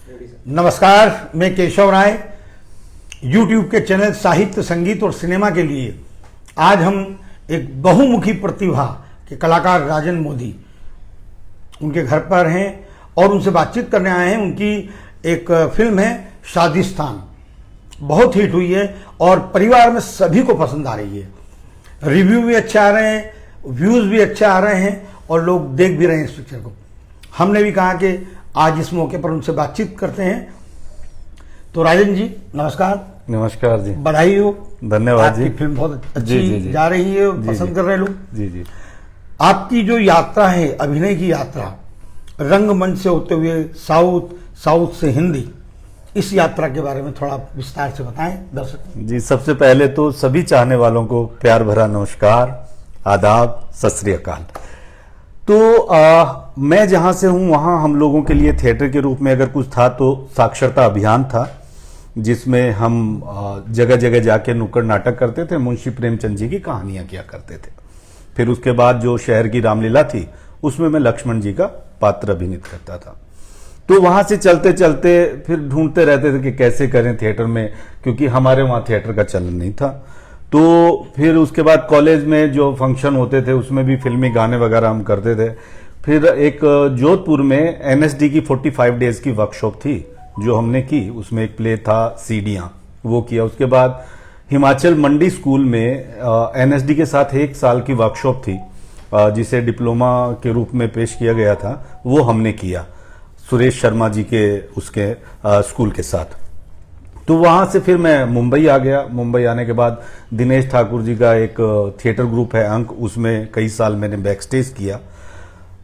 नमस्कार, मैं केशव राय। YouTube के चैनल साहित्य, संगीत और सिनेमा के लिए आज हम एक बहुमुखी प्रतिभा के कलाकार राजन मोदी उनके घर पर हैं और उनसे बातचीत करने आए हैं। उनकी एक फिल्म है शादिस्तान, बहुत हिट हुई है और परिवार में सभी को पसंद आ रही है। रिव्यू भी अच्छे आ रहे हैं, व्यूज़ भी अच्छे आ रहे हैं और लोग देख भी रहे हैं इस पिक्चर को। हमने भी कहा कि आज इस मौके पर उनसे बातचीत करते हैं। तो राजन जी नमस्कार। नमस्कार जी, बधाई हो। धन्यवाद जी। आपकी फिल्म बहुत अच्छी जा रही है, पसंद कर रहे हैं लोग। जी जी। आपकी जो यात्रा है, अभिनय की यात्रा, रंगमंच से होते हुए साउथ से हिंदी, इस यात्रा के बारे में थोड़ा विस्तार से बताएं दर्शक जी, सबसे पहले तो सभी चाहने वालों को प्यार भरा नमस्कार, आदाब, सत श्री अकाल। तो मैं जहां से हूं वहां हम लोगों के लिए थिएटर के रूप में अगर कुछ था तो साक्षरता अभियान था, जिसमें हम जगह जगह जाके नुक्कड़ नाटक करते थे, मुंशी प्रेमचंद जी की कहानियां किया करते थे। फिर उसके बाद जो शहर की रामलीला थी उसमें मैं लक्ष्मण जी का पात्र अभिनीत करता था। तो वहां से चलते चलते फिर ढूंढते रहते थे कि कैसे करें थिएटर में, क्योंकि हमारे वहां थिएटर का चलन नहीं था। तो फिर उसके बाद कॉलेज में जो फंक्शन होते थे उसमें भी फिल्मी गाने वगैरह हम करते थे। फिर एक जोधपुर में एनएसडी की 45 डेज की वर्कशॉप थी जो हमने की, उसमें एक प्ले था सीढ़ियां, वो किया। उसके बाद हिमाचल मंडी स्कूल में एनएसडी के साथ 1 साल की वर्कशॉप थी जिसे डिप्लोमा के रूप में पेश किया गया था, वो हमने किया सुरेश शर्मा जी के उसके स्कूल के साथ। तो वहां से फिर मैं मुंबई आ गया। मुंबई आने के बाद दिनेश ठाकुर जी का एक थिएटर ग्रुप है अंक, उसमें कई साल मैंने बैक स्टेज किया।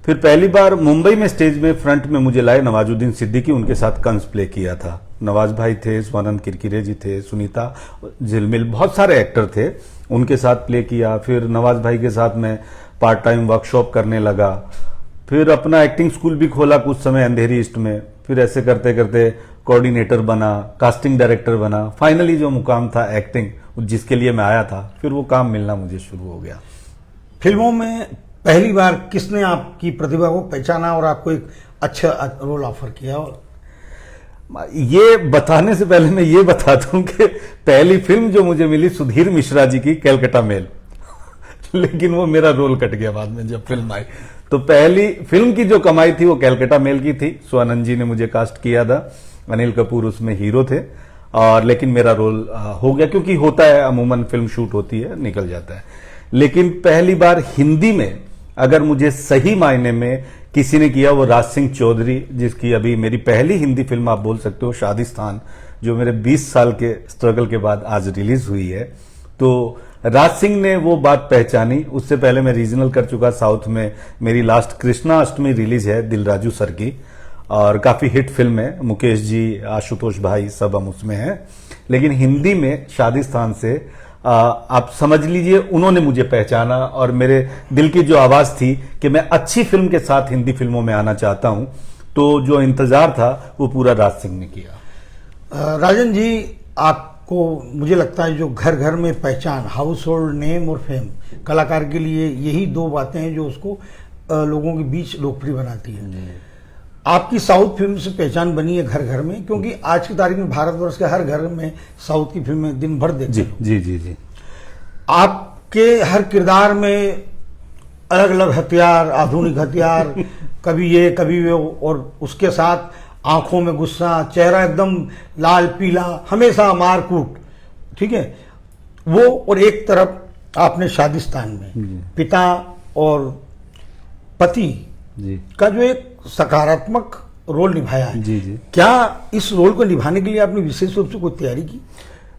फिर पहली बार मुंबई में स्टेज में फ्रंट में मुझे लाए नवाजुद्दीन सिद्दीकी, उनके साथ कंस प्ले किया था। नवाज भाई थे, स्वानंद किरकिरे जी थे, सुनीता झिलमिल, बहुत सारे एक्टर थे, उनके साथ प्ले किया। फिर नवाज भाई के साथ मैं पार्ट टाइम वर्कशॉप करने लगा। फिर अपना एक्टिंग स्कूल भी खोला कुछ समय अंधेरी ईस्ट में। फिर ऐसे करते करते कोऑर्डिनेटर बना, कास्टिंग डायरेक्टर बना, फाइनली जो मुकाम था एक्टिंग जिसके लिए मैं आया था, फिर वो काम मिलना मुझे शुरू हो गया। फिल्मों में पहली बार किसने आपकी प्रतिभा को पहचाना और आपको एक अच्छा रोल ऑफर किया? ये बताने से पहले मैं ये बता दूं कि पहली फिल्म जो मुझे मिली सुधीर मिश्रा जी की कैलकाटा मेल लेकिन वो मेरा रोल कट गया बाद में जब फिल्म आई। तो पहली फिल्म की जो कमाई थी वो कैलकाटा मेल की थी। स्वानंद जी ने मुझे कास्ट किया था, अनिल कपूर उसमें हीरो थे, और लेकिन मेरा रोल हो गया, क्योंकि होता है अमूमन फिल्म शूट होती है निकल जाता है। लेकिन पहली बार हिंदी में अगर मुझे सही मायने में किसी ने किया वो राज सिंह चौधरी, जिसकी अभी मेरी पहली हिंदी फिल्म आप बोल सकते हो शादिस्तान, जो मेरे 20 साल के स्ट्रगल के बाद आज रिलीज हुई है। तो राज सिंह ने वो बात पहचानी। उससे पहले मैं रीजनल कर चुका साउथ में, मेरी लास्ट कृष्णा अष्टमी रिलीज है दिलराजू सर की, और काफी हिट फिल्म है, मुकेश जी, आशुतोष भाई सब हम उसमें हैं। लेकिन हिंदी में शादिस्तान से आप समझ लीजिए उन्होंने मुझे पहचाना, और मेरे दिल की जो आवाज थी कि मैं अच्छी फिल्म के साथ हिंदी फिल्मों में आना चाहता हूं, तो जो इंतजार था वो पूरा राज सिंह ने किया। राजन जी, आपको मुझे लगता है जो घर घर में पहचान, हाउस होल्ड नेम और फेम, कलाकार के लिए यही 2 बातें हैं जो उसको लोगों के बीच लोकप्रिय बनाती है। आपकी साउथ फिल्म से पहचान बनी है घर घर में, क्योंकि आज की तारीख में भारतवर्ष के हर घर में साउथ की फिल्में दिन भर देखते हैं। जी जी जी। आपके हर किरदार में अलग अलग हथियार, आधुनिक हथियार, कभी ये कभी वो, और उसके साथ आंखों में गुस्सा, चेहरा एकदम लाल पीला, हमेशा मारकूट, ठीक है वो। और एक तरफ आपने शादिस्तान में पिता और पति जी का जो एक सकारात्मक रोल निभाया है। जी जी। क्या इस रोल को निभाने के लिए आपने विशेष रूप से कोई तैयारी की?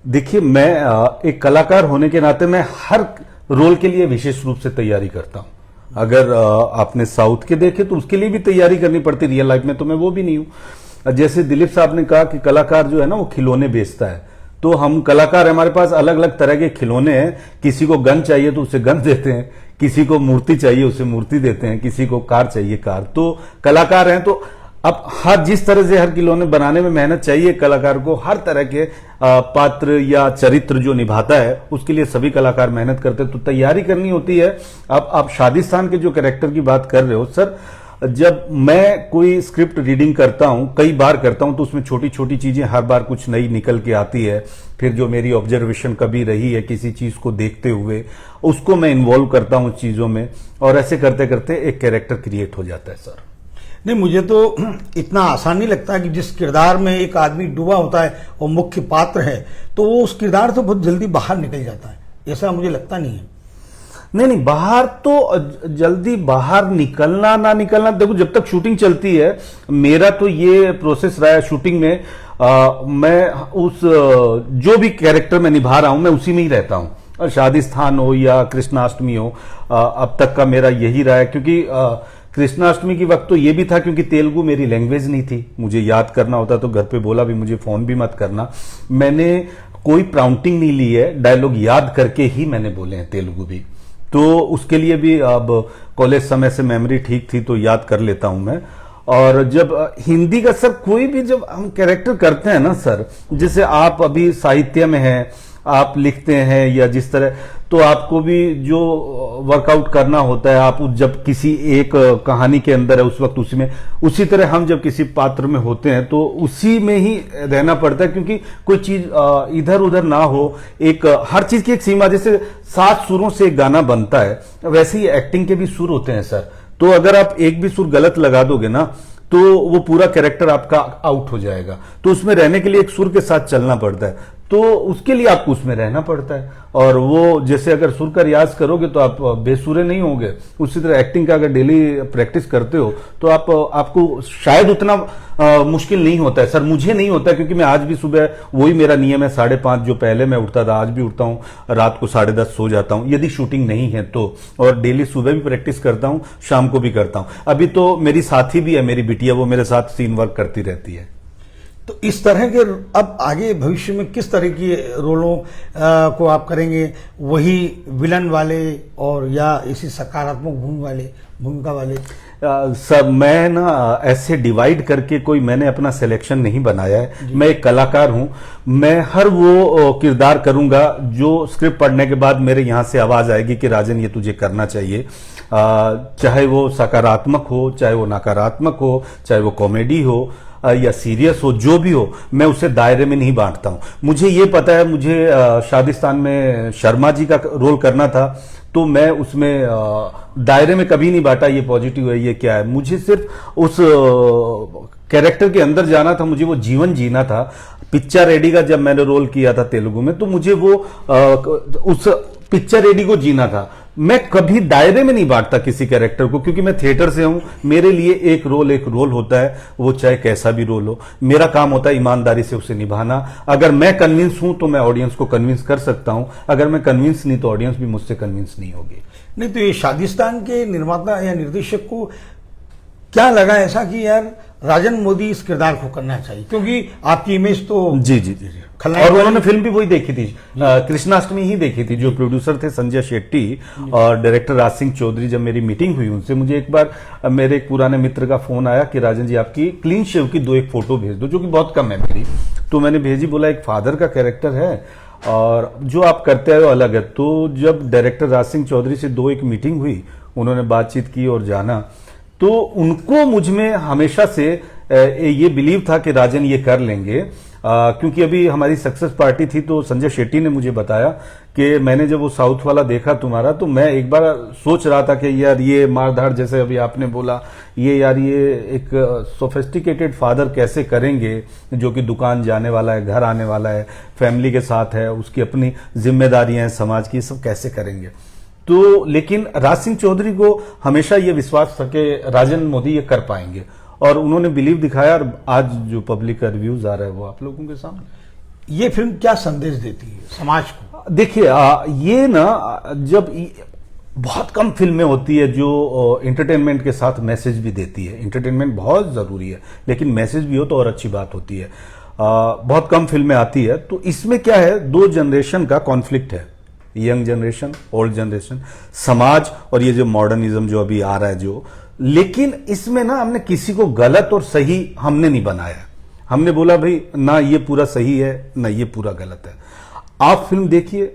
देखिए, मैं एक कलाकार होने के नाते मैं हर रोल के लिए विशेष रूप से तैयारी करता हूं। अगर आपने साउथ के देखे तो उसके लिए भी तैयारी करनी पड़ती, रियल लाइफ में तो मैं वो भी नहीं हूं। जैसे दिलीप साहब ने कहा कि कलाकार जो है ना वो खिलौने बेचता है, तो हम कलाकार, हमारे पास अलग अलग तरह के खिलौने हैं। किसी को गन चाहिए तो उसे गन देते हैं, किसी को मूर्ति चाहिए उसे मूर्ति देते हैं, किसी को कार चाहिए कार। तो कलाकार हैं तो अब हर जिस तरह से हर खिलौने बनाने में मेहनत चाहिए कलाकार को, हर तरह के पात्र या चरित्र जो निभाता है उसके लिए सभी कलाकार मेहनत करते हैं, तो तैयारी करनी होती है। अब आप शादिस्तान के जो कैरेक्टर की बात कर रहे हो सर, जब मैं कोई स्क्रिप्ट रीडिंग करता हूं, कई बार करता हूं, तो उसमें छोटी छोटी चीजें हर बार कुछ नई निकल के आती है। फिर जो मेरी ऑब्जर्वेशन कभी रही है किसी चीज को देखते हुए, उसको मैं इन्वॉल्व करता हूं चीजों में, और ऐसे करते करते एक कैरेक्टर क्रिएट हो जाता है सर। नहीं, मुझे तो इतना आसान नहीं लगता कि जिस किरदार में एक आदमी डूबा होता है और मुख्य पात्र है, तो वो उस किरदार से बहुत जल्दी बाहर निकल जाता है, ऐसा मुझे लगता नहीं है। नहीं, बाहर तो जल्दी बाहर निकलना ना निकलना, देखो जब तक शूटिंग चलती है, मेरा तो ये प्रोसेस रहा है शूटिंग में, मैं उस जो भी कैरेक्टर मैं निभा रहा हूं मैं उसी में ही रहता हूं, और शादी स्थान हो या कृष्णाष्टमी हो, अब तक का मेरा यही रहा है। क्योंकि कृष्णाष्टमी की वक्त तो ये भी था क्योंकि तेलुगु मेरी लैंग्वेज नहीं थी, मुझे याद करना होता, तो घर पे बोला भी मुझे फोन भी मत करना, मैंने कोई प्राउंटिंग नहीं ली है, डायलॉग याद करके ही मैंने बोले हैं तेलुगु भी। तो उसके लिए भी अब कॉलेज समय से मेमोरी ठीक थी तो याद कर लेता हूं मैं। और जब हिंदी का सर कोई भी जब हम कैरेक्टर करते हैं ना सर, जैसे आप अभी साहित्य में हैं, आप लिखते हैं या जिस तरह, तो आपको भी जो वर्कआउट करना होता है, आप जब किसी एक कहानी के अंदर है उस वक्त उसी में, उसी तरह हम जब किसी पात्र में होते हैं तो उसी में ही रहना पड़ता है, क्योंकि कोई चीज इधर उधर ना हो। एक हर चीज की एक सीमा, जैसे 7 सुरों से एक गाना बनता है, वैसे ही एक्टिंग के भी सुर होते हैं सर। तो अगर आप एक भी सुर गलत लगा दोगे ना तो वो पूरा कैरेक्टर आपका आउट हो जाएगा। तो उसमें रहने के लिए एक सुर के साथ चलना पड़ता है, तो उसके लिए आपको उसमें रहना पड़ता है। और वो जैसे अगर सुर का रियाज करोगे तो आप बेसुरे नहीं होंगे, उसी तरह एक्टिंग का अगर डेली प्रैक्टिस करते हो तो आपको शायद उतना मुश्किल नहीं होता है सर। मुझे नहीं होता, क्योंकि मैं आज भी सुबह, वही मेरा नियम है, 5:30 जो पहले मैं उठता था आज भी उठता हूँ, रात को 10:30 सो जाता हूँ यदि शूटिंग नहीं है तो। और डेली सुबह भी प्रैक्टिस करता हूँ, शाम को भी करता हूँ। अभी तो मेरी साथी भी है, मेरी बिटिया, वो मेरे साथ सीन वर्क करती रहती है। तो इस तरह के अब आगे भविष्य में किस तरह की रोलों को आप करेंगे? वही विलन वाले और या इसी सकारात्मक भूमिका वाले? सब मैं ना ऐसे डिवाइड करके कोई मैंने अपना सिलेक्शन नहीं बनाया है। मैं एक कलाकार हूं, मैं हर वो किरदार करूंगा जो स्क्रिप्ट पढ़ने के बाद मेरे यहां से आवाज आएगी कि राजन ये तुझे करना चाहिए। चाहे वो सकारात्मक हो, चाहे वो नकारात्मक हो, चाहे वो कॉमेडी हो या सीरियस हो, जो भी हो, मैं उसे दायरे में नहीं बांटता हूं। मुझे ये पता है, मुझे शादिस्तान में शर्मा जी का रोल करना था, तो मैं उसमें दायरे में कभी नहीं बांटा ये पॉजिटिव है ये क्या है। मुझे सिर्फ उस कैरेक्टर के अंदर जाना था, मुझे वो जीवन जीना था। पिक्चर रेडी का जब मैंने रोल किया था तेलुगु में, तो मुझे वो उस पिक्चर रेडी को जीना था। मैं कभी दायरे में नहीं बांटता किसी कैरेक्टर को, क्योंकि मैं थिएटर से हूं। मेरे लिए एक रोल होता है, वो चाहे कैसा भी रोल हो। मेरा काम होता है ईमानदारी से उसे निभाना। अगर मैं कन्विंस हूं तो मैं ऑडियंस को कन्विंस कर सकता हूं, अगर मैं कन्विंस नहीं तो ऑडियंस भी मुझसे कन्विंस नहीं होगी। नहीं, तो ये शादिस्तान के निर्माता या निर्देशक को क्या लगा ऐसा कि यार राजन मोदी इस किरदार को करना चाहिए? क्योंकि आपकी इमेज तो जी और उन्होंने फिल्म भी वही देखी थी, कृष्णाष्टमी ही देखी थी। जो प्रोड्यूसर थे संजय शेट्टी और डायरेक्टर राज सिंह चौधरी, जब मेरी मीटिंग हुई उनसे, मुझे एक बार मेरे एक पुराने मित्र का फोन आया कि राजन जी आपकी क्लीन शेव की 2 एक फोटो भेज दो, जो कि बहुत कम है मेरी। तो मैंने भेजी, बोला एक फादर का कैरेक्टर है और जो आप करते हैं वो अलग है। तो जब डायरेक्टर राज सिंह चौधरी से 2 एक मीटिंग हुई, उन्होंने बातचीत की और जाना, तो उनको मुझ में हमेशा से ये बिलीव था कि राजन ये कर लेंगे। क्योंकि अभी हमारी सक्सेस पार्टी थी, तो संजय शेट्टी ने मुझे बताया कि मैंने जब वो साउथ वाला देखा तुम्हारा, तो मैं एक बार सोच रहा था कि यार ये मारधाड़, जैसे अभी आपने बोला, ये यार ये एक सोफिस्टिकेटेड फादर कैसे करेंगे, जो कि दुकान जाने वाला है, घर आने वाला है, फैमिली के साथ है, उसकी अपनी जिम्मेदारियां हैं समाज की, सब कैसे करेंगे। तो लेकिन राज सिंह चौधरी को हमेशा ये विश्वास था कि राजन मोदी ये कर पाएंगे, और उन्होंने बिलीव दिखाया। और आज जो पब्लिक का रिव्यूज आ रहा है वो आप लोगों के सामने। ये फिल्म क्या संदेश देती है समाज को? देखिए, ये ना जब बहुत कम फिल्में होती है जो एंटरटेनमेंट के साथ मैसेज भी देती है। एंटरटेनमेंट बहुत जरूरी है, लेकिन मैसेज भी हो तो और अच्छी बात होती है। बहुत कम फिल्में आती है। तो इसमें क्या है, 2 जनरेशन का कॉन्फ्लिक्ट है, यंग जनरेशन, ओल्ड जनरेशन, समाज और ये जो मॉडर्निज्म जो अभी आ रहा है जो। लेकिन इसमें ना हमने किसी को गलत और सही हमने नहीं बनाया। हमने बोला भाई ना ये पूरा सही है ना ये पूरा गलत है। आप फिल्म देखिए,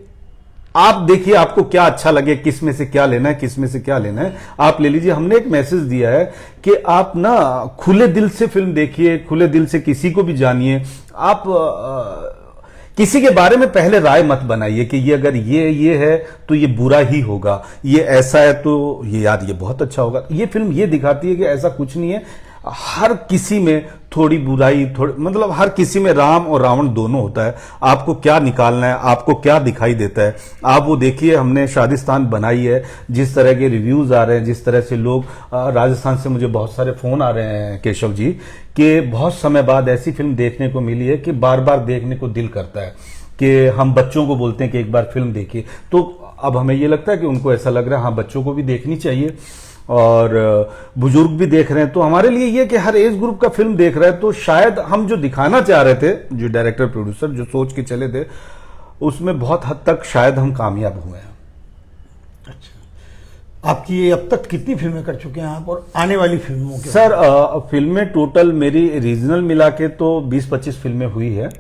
आप देखिए आपको क्या अच्छा लगे, किस में से क्या लेना है, किस में से क्या लेना है आप ले लीजिए। हमने एक मैसेज दिया है कि आप ना खुले दिल से फिल्म देखिए, खुले दिल से किसी को भी जानिए। आप किसी के बारे में पहले राय मत बनाइए कि ये अगर ये है तो ये बुरा ही होगा, ये ऐसा है तो ये यार ये बहुत अच्छा होगा। ये फिल्म ये दिखाती है कि ऐसा कुछ नहीं है, हर किसी में थोड़ी बुराई, थोड़ी मतलब हर किसी में राम और रावण दोनों होता है। आपको क्या निकालना है, आपको क्या दिखाई देता है, आप वो देखिए। हमने शादिस्तान बनाई है, जिस तरह के रिव्यूज आ रहे हैं, जिस तरह से लोग राजस्थान से मुझे बहुत सारे फोन आ रहे हैं केशव जी, कि बहुत समय बाद ऐसी फिल्म देखने को मिली है कि बार बार देखने को दिल करता है, कि हम बच्चों को बोलते हैं कि एक बार फिल्म देखिए। तो अब हमें ये लगता है कि उनको ऐसा लग रहा है हाँ बच्चों को भी देखनी चाहिए और बुजुर्ग भी देख रहे हैं। तो हमारे लिए ये कि हर एज ग्रुप का फिल्म देख रहा है, तो शायद हम जो दिखाना चाह रहे थे, जो डायरेक्टर प्रोड्यूसर जो सोच के चले थे, उसमें बहुत हद तक शायद हम कामयाब हुए हैं। अच्छा, आपकी ये अब तक कितनी फिल्में कर चुके हैं आप, और आने वाली फिल्मों के? सर फिल्में टोटल मेरी रीजनल मिला के तो 20-25 फिल्में हुई है,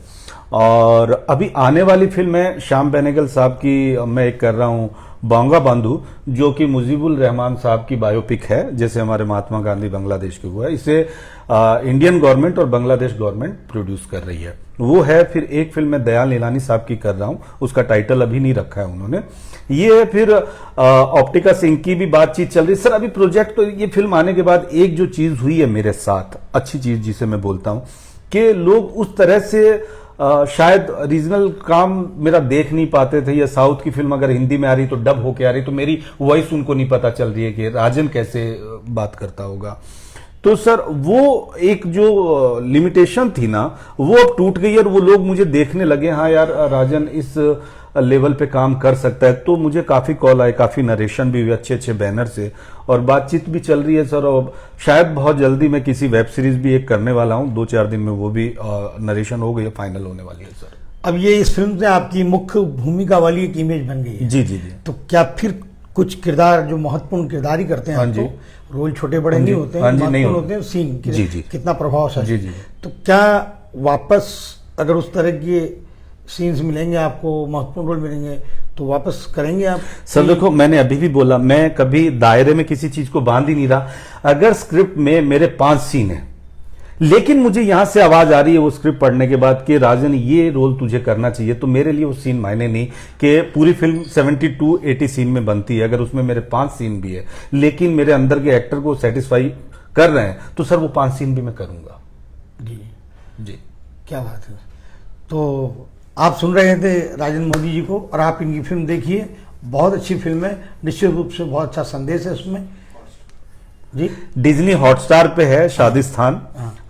और अभी आने वाली फिल्म है श्याम बेनेगल साहब की, मैं एक कर रहा हूं बांगा बांधू, जो कि मुजीबुर रहमान साहब की बायोपिक है, जैसे हमारे महात्मा गांधी बांग्लादेश के हुआ है। इसे इंडियन गवर्नमेंट और बांग्लादेश गवर्नमेंट प्रोड्यूस कर रही है, वो है। फिर एक फिल्म मैं दयाल नीलानी साहब की कर रहा हूं, उसका टाइटल अभी नहीं रखा है उन्होंने। ये फिर ऑप्टिका सिंह की भी बातचीत चल रही है। सर अभी प्रोजेक्ट, तो ये फिल्म आने के बाद एक जो चीज हुई है मेरे साथ, अच्छी चीज जिसे मैं बोलता हूं, कि लोग उस तरह से शायद रीजनल काम मेरा देख नहीं पाते थे, या साउथ की फिल्म अगर हिंदी में आ रही तो डब होके आ रही, तो मेरी वॉइस उनको नहीं पता चल रही है कि राजन कैसे बात करता होगा। तो सर वो एक जो लिमिटेशन थी ना, वो अब टूट गई और वो लोग मुझे देखने लगे हाँ यार राजन इस लेवल पे काम कर सकता है। तो मुझे काफी कॉल आए, काफी नरेशन भी हुए अच्छे अच्छे बैनर से, और बातचीत भी चल रही है सर। और शायद बहुत जल्दी मैं किसी वेब सीरीज भी एक करने वाला हूं, 2-4 दिन में वो भी नरेशन हो गई, फाइनल होने वाली है सर। अब ये इस फिल्म से आपकी मुख्य भूमिका वाली एक इमेज बन गई है। जी जी जी। तो क्या फिर कुछ किरदार जो महत्वपूर्ण किरदार ही करते हैं, हाँ जी, तो रोल छोटे बड़े नहीं होते हैं, महत्वपूर्ण होते हैं सीन, जी जी, कितना प्रभावशाली। जी जी। तो क्या वापस अगर उस तरह के सीन्स मिलेंगे आपको, महत्वपूर्ण रोल मिलेंगे, तो वापस करेंगे आप? सर देखो, मैंने अभी भी बोला, मैं कभी दायरे में किसी चीज को बांध ही नहीं रहा। अगर स्क्रिप्ट में मेरे 5 सीन है, लेकिन मुझे यहां से आवाज आ रही है वो स्क्रिप्ट पढ़ने के बाद कि राजन ये रोल तुझे करना चाहिए, तो मेरे लिए वो सीन मायने नहीं कि पूरी फिल्म 72-80 सीन में बनती है। अगर उसमें मेरे 5 सीन भी है, लेकिन मेरे अंदर के एक्टर को सेटिस्फाई कर रहे हैं, तो सर वो 5 सीन भी मैं करूंगा। जी जी, क्या बात है। तो आप सुन रहे थे राजन मोदी जी को, और आप इनकी फिल्म देखिए, बहुत अच्छी फिल्म है, निश्चित रूप से बहुत अच्छा संदेश है उसमें। जी, डिज्नी हॉटस्टार पे है शादिस्तान,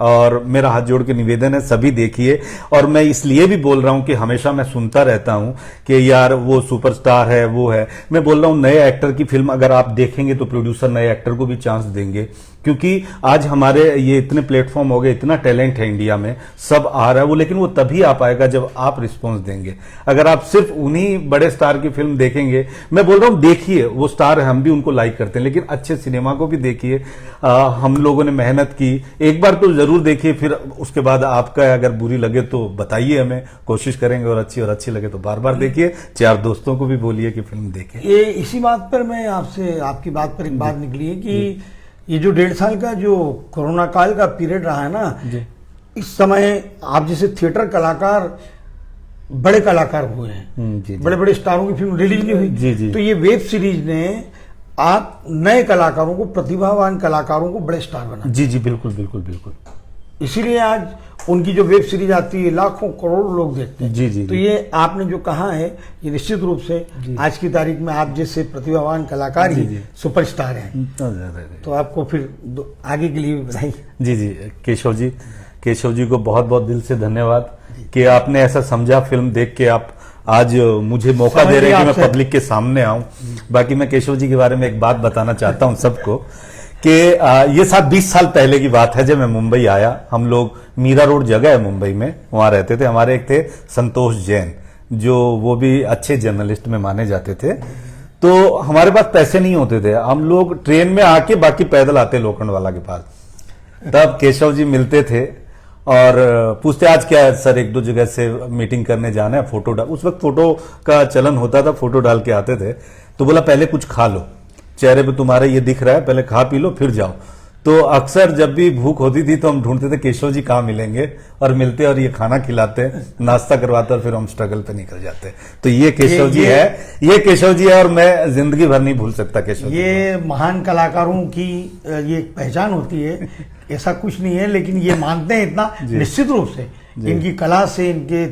और मेरा हाथ जोड़ के निवेदन है सभी देखिए। और मैं इसलिए भी बोल रहा हूं कि हमेशा मैं सुनता रहता हूं कि यार वो सुपरस्टार है, वो है। मैं बोल रहा हूं नए एक्टर की फिल्म अगर आप देखेंगे तो प्रोड्यूसर नए एक्टर को भी चांस देंगे, क्योंकि आज हमारे ये इतने प्लेटफॉर्म हो गए, इतना टैलेंट है इंडिया में, सब आ रहा है वो, लेकिन वो तभी आ पाएगा जब आप रिस्पॉन्स देंगे। अगर आप सिर्फ उन्हीं बड़े स्टार की फिल्म देखेंगे, मैं बोल रहा हूं देखिए, वो स्टार है, हम भी उनको लाइक करते हैं, लेकिन अच्छे सिनेमा को भी देखिए। हम लोगों ने मेहनत की, एक बार तो जरूर देखिए, फिर उसके बाद आपका अगर बुरी लगे तो बताइए हमें, कोशिश करेंगे, और अच्छी लगे तो बार बार देखिए। 4 दोस्तों को भी बोलिए कि फिल्म देखें। ये इसी बात पर मैं आपसे, आपकी बात पर एक बात निकली है कि ये जो 1.5 साल का जो कोरोना काल का पीरियड रहा है ना, इस समय आप जैसे थिएटर कलाकार, बड़े कलाकार हुए हैं, बड़े बड़े स्टारों की फिल्म रिलीज नहीं हुई, जी जी, तो ये वेब सीरीज ने आप नए कलाकारों को, प्रतिभावान कलाकारों को बड़े स्टार बना। जी जी, बिल्कुल बिल्कुल बिल्कुल। इसीलिए आज उनकी जो वेब सीरीज आती है लाखों करोड़ों लोग देखते हैं। जी जी, तो ये आपने जो कहा है, ये निश्चित रूप से आज की तारीख में आप जैसे प्रतिभावान कलाकार ही सुपरस्टार हैं। तो आपको फिर आगे के लिए बधाई। जी जी, केशव जी को बहुत बहुत दिल से धन्यवाद कि आपने ऐसा समझा, फिल्म देख के आप आज मुझे मौका दे रहे हैं कि मैं पब्लिक के सामने आऊं। बाकी मैं केशव जी के बारे में एक बात बताना चाहता हूं सबको कि ये 20 साल पहले की बात है, जब मैं मुंबई आया। हम लोग मीरा रोड जगह है मुंबई में, वहां रहते थे। हमारे एक थे संतोष जैन, जो वो भी अच्छे जर्नलिस्ट में माने जाते थे। तो हमारे पास पैसे नहीं होते थे, हम लोग ट्रेन में आके बाकी पैदल आते लोखंड वाला के पास। तब केशव जी मिलते थे और पूछते आज क्या है सर, एक दो जगह से मीटिंग करने जाना है, फोटो डाल, उस वक्त फोटो का चलन होता था, फोटो डाल के आते थे। तो बोला पहले कुछ खा लो, चेहरे पे तुम्हारे ये दिख रहा है, पहले खा पी लो फिर जाओ। तो अक्सर जब भी भूख होती थी तो हम ढूंढते थे केशव जी कहाँ मिलेंगे, और मिलते और ये खाना खिलाते, नाश्ता करवाते और फिर हम स्ट्रगल पे निकल जाते। तो ये केशव जी है, ये केशव जी है, और मैं जिंदगी भर नहीं भूल सकता केशव जी। ये महान कलाकारों की ये एक पहचान होती है, ऐसा कुछ नहीं है, लेकिन ये मानते हैं इतना निश्चित रूप से इनकी कला से, इनके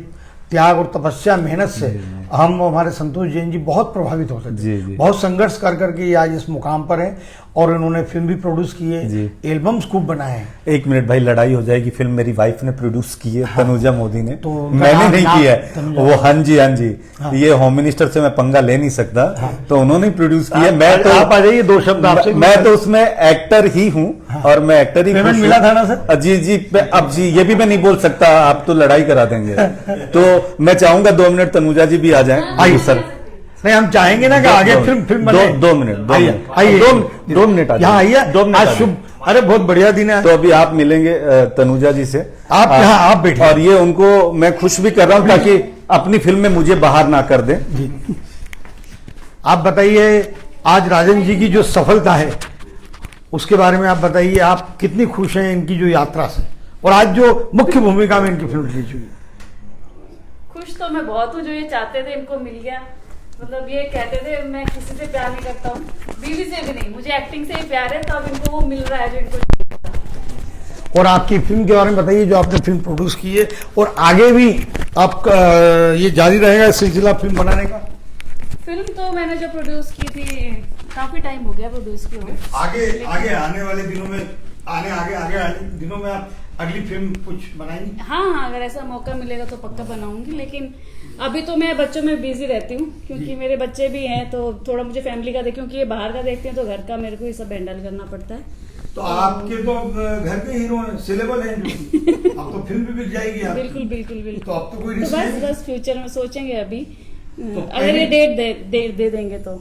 त्याग और तपस्या मेहनत से हम, हमारे संतोष जैन जी बहुत प्रभावित होते थे। बहुत संघर्ष कर करके ये आज इस मुकाम पर है, और इन्होंने फिल्म भी प्रोड्यूस की है, एल्बम्स खूब बनाए हैं। एक मिनट भाई, लड़ाई हो जाएगी। फिल्म मेरी वाइफ ने प्रोड्यूस की है, तनुजा मोदी ने, तो मैंने नहीं किया है वो। हाँ जी, हाँ जी, ये होम मिनिस्टर से मैं पंगा ले नहीं सकता, तो उन्होंने प्रोड्यूस किया। मैं तो, आप आ जाइए, दो शब्द आपसे। मैं तो उसमें एक्टर ही हूँ, और मैं एक्टर ही। पेमेंट मिला था ना सर? जी जी, अब जी ये भी मैं नहीं बोल सकता, आप तो लड़ाई करा देंगे। तो मैं चाहूंगा 2 मिनट तनुजा जी भी आ जाएं। आइए सर। नहीं, हम चाहेंगे ना कि आगे फिल्म बने। 2 मिनट, आइए 2 मिनट यहाँ आइए। 2 मिनट आज शुभ, अरे बहुत बढ़िया दिन है। तो अभी आप मिलेंगे तनुजा जी से। आप यहाँ आप बैठिए। और ये उनको मैं खुश भी कर रहा हूँ ताकि अपनी फिल्म में मुझे बाहर ना कर दें। आप बताइए, आज राजन जी की जो सफलता है उसके बारे में आप बताइए, आप कितनी खुश हैं इनकी जो यात्रा से, और आज जो मुख्य भूमिका में इनकी फिल्म रिलीज हुई? खुश तो मैं बहुत हूँ, जो ये चाहते थे इनको मिल गया। मतलब ये कहते थे मैं किसी से प्यार नहीं करता हूँ, बीवी से भी नहीं, मुझे एक्टिंग से ही प्यार है, तो अब इनको वो मिल रहा है जो इनको चाहिए था। और आपकी फिल्म के बारे में बताइए, जो आपने फिल्म प्रोड्यूस की है, और आगे भी आपका ये जारी रहेगा सिलसिला फिल्म बनाने का? फिल्म तो मैंने जो प्रोड्यूस की थी काफी टाइम हो गया प्रोड्यूस की हुए। आगे आने वाले दिनों में, आगे दिनों में आप अगली फिल्म कुछ बनाएंगी? हाँ, अगर ऐसा मौका मिलेगा तो पक्का बनाऊंगी, लेकिन अभी तो मैं बच्चों में बिजी रहती हूँ, क्योंकि मेरे बच्चे भी हैं, तो थोड़ा मुझे फैमिली का देख, क्योंकि ये बाहर का देखते हैं तो घर का मेरे को ही सब हैंडल करना पड़ता है। तो आपके तो घर के हीरो हैं, सिलेबल हैं, अब तो फिल्म भी मिल जाएगी आपकी। बिल्कुल बिल्कुल बिल्कुल। तो अब तो कोई तो रिस्क नहीं। बस फ्यूचर में सोचेंगे अभी, तो अगर ये डेट दे देंगे तो।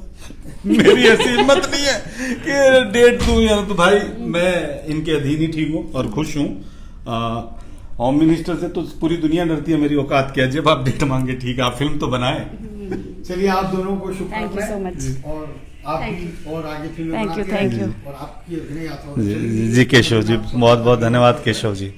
मेरी ऐसी हिम्मत नहीं है कि डेट दूं यार। तो भाई मैं इनके अधीन ही ठीक हूँ और खुश हूँ। होम मिनिस्टर से तो पूरी दुनिया डरती है, मेरी औकात क्या है। जब आप डेट मांगे ठीक है, आप फिल्म तो बनाए। चलिए, आप दोनों को शुभकामनाएं। Thank you so much. और आप और आगे फिल्म थैंक यू और आपकी अभिनय यात्रा। जी केशव जी, बहुत बहुत धन्यवाद केशव जी।